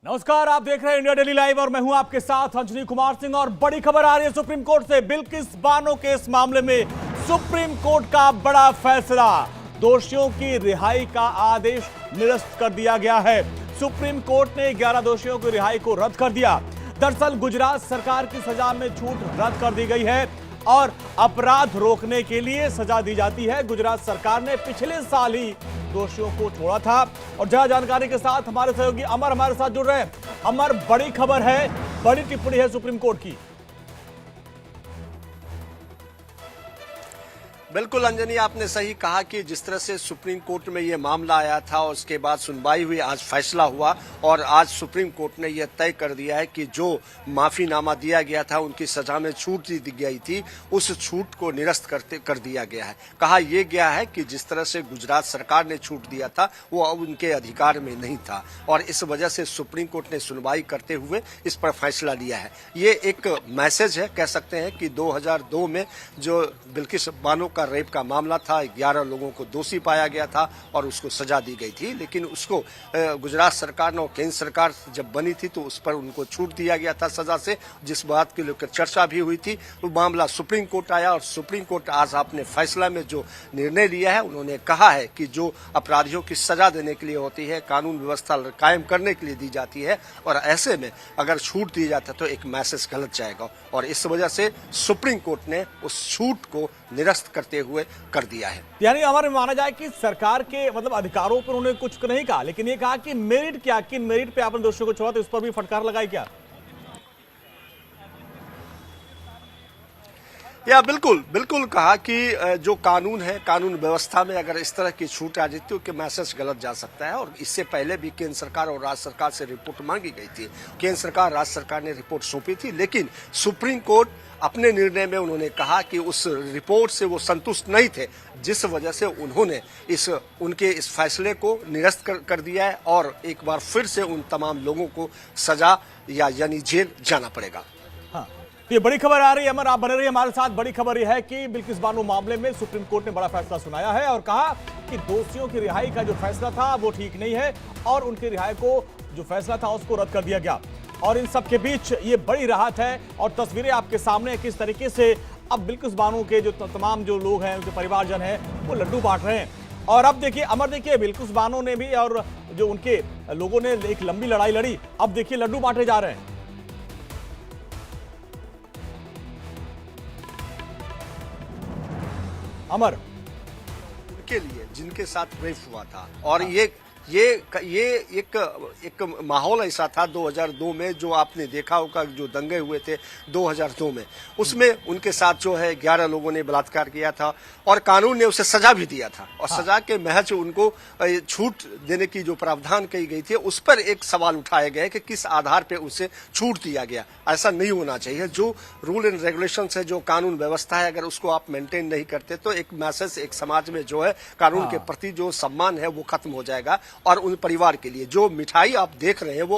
नमस्कार, आप देख रहे हैं इंडिया डेली लाइव और मैं हूं आपके साथ अंजनी कुमार सिंह। और बड़ी खबर आ रही है सुप्रीम कोर्ट से। बिल्किस बानो केस मामले में सुप्रीम कोर्ट का बड़ा फैसला। दोषियों की रिहाई का आदेश निरस्त कर दिया गया है। सुप्रीम कोर्ट ने 11 दोषियों की रिहाई को रद्द कर दिया। दरअसल गुजरात सरकार की सजा में छूट रद्द कर दी गई है और अपराध रोकने के लिए सजा दी जाती है। गुजरात सरकार ने पिछले साल ही दोषियों को छोड़ा था। और ज्यादा जानकारी के साथ हमारे सहयोगी अमर हमारे साथ जुड़ रहे हैं। अमर, बड़ी खबर है, बड़ी टिप्पणी है सुप्रीम कोर्ट की। बिल्कुल अंजनी, आपने सही कहा कि जिस तरह से सुप्रीम कोर्ट में ये मामला आया था और उसके बाद सुनवाई हुई, आज फैसला हुआ और आज सुप्रीम कोर्ट ने यह तय कर दिया है कि जो माफीनामा दिया गया था, उनकी सजा में छूट दी गई थी, उस छूट को निरस्त कर दिया गया है। कहा यह गया है कि जिस तरह से गुजरात सरकार ने छूट दिया था वो अब उनके अधिकार में नहीं था और इस वजह से सुप्रीम कोर्ट ने सुनवाई करते हुए इस पर फैसला लिया है। ये एक मैसेज है, कह सकते हैं कि 2002 में जो बिल्किस बानो का रेप का मामला था, 11 लोगों को दोषी पाया गया था और उसको सजा दी गई थी, लेकिन उसको गुजरात सरकार ने और केंद्र सरकार जब बनी थी तो उस पर उनको छूट दिया गया था सजा से, जिस बात की लेकर चर्चा भी हुई थी। वो मामला सुप्रीम कोर्ट आया और सुप्रीम कोर्ट आज अपने फैसला में जो निर्णय लिया है, उन्होंने कहा है कि जो अपराधियों की सजा देने के लिए होती है, कानून व्यवस्था कायम करने के लिए दी जाती है और ऐसे में अगर छूट दी जाता तो एक मैसेज गलत जाएगा और इस वजह से सुप्रीम कोर्ट ने उस छूट को निरस्त करते हुए कर दिया है। यानी हमारे माना जाए कि सरकार के अधिकारों पर उन्होंने कुछ नहीं कहा, लेकिन ये कहा कि मेरिट क्या, किन मेरिट पे आपने दोषियों को छोड़ा, तो इस पर भी फटकार लगाई क्या? या बिल्कुल कहा कि जो कानून है, कानून व्यवस्था में अगर इस तरह की छूट आ जाती है तो मैसेज गलत जा सकता है। और इससे पहले भी केंद्र सरकार और राज्य सरकार से रिपोर्ट मांगी गई थी। केंद्र सरकार, राज्य सरकार ने रिपोर्ट सौंपी थी, लेकिन सुप्रीम कोर्ट अपने निर्णय में उन्होंने कहा कि उस रिपोर्ट से वो संतुष्ट नहीं थे, जिस वजह से उन्होंने उनके इस फैसले को निरस्त कर दिया है और एक बार फिर से उन तमाम लोगों को सजा यानी जेल जाना पड़ेगा। हाँ, ये बड़ी खबर आ रही है। अमर, आप बने रहिए हमारे साथ। बड़ी खबर यह है कि बिल्किस बानो मामले में सुप्रीम कोर्ट ने बड़ा फैसला सुनाया है और कहा कि दोषियों की रिहाई का जो फैसला था वो ठीक नहीं है और उनकी रिहाई को जो फैसला था उसको रद्द कर दिया गया। और इन सब के बीच ये बड़ी राहत है और तस्वीरें आपके सामने किस तरीके से अब बिल्किस बानो के जो तमाम जो लोग हैं, उनके परिवारजन हैं, वो लड्डू बांट रहे हैं। और अब देखिए अमर, देखिए बिल्किस बानो ने भी और जो उनके लोगों ने एक लंबी लड़ाई लड़ी, अब देखिए लड्डू बांटे जा रहे हैं। अमर, उनके लिए जिनके साथ रेप हुआ था और ये एक माहौल ऐसा था 2002 में, जो आपने देखा होगा, जो दंगे हुए थे 2002 में, उसमें उनके साथ जो है 11 लोगों ने बलात्कार किया था और कानून ने उसे सजा भी दिया था और सजा के महज उनको छूट देने की जो प्रावधान की गई थी, उस पर एक सवाल उठाया गया कि किस आधार पर उसे छूट दिया गया। ऐसा नहीं होना चाहिए। जो रूल एंड रेगुलेशंस है, जो कानून व्यवस्था है, अगर उसको आप मेंटेन नहीं करते तो एक मैसेज एक समाज में जो है कानून के प्रति जो सम्मान है वो खत्म हो जाएगा। और उन परिवार के लिए जो मिठाई आप देख रहे हैं वो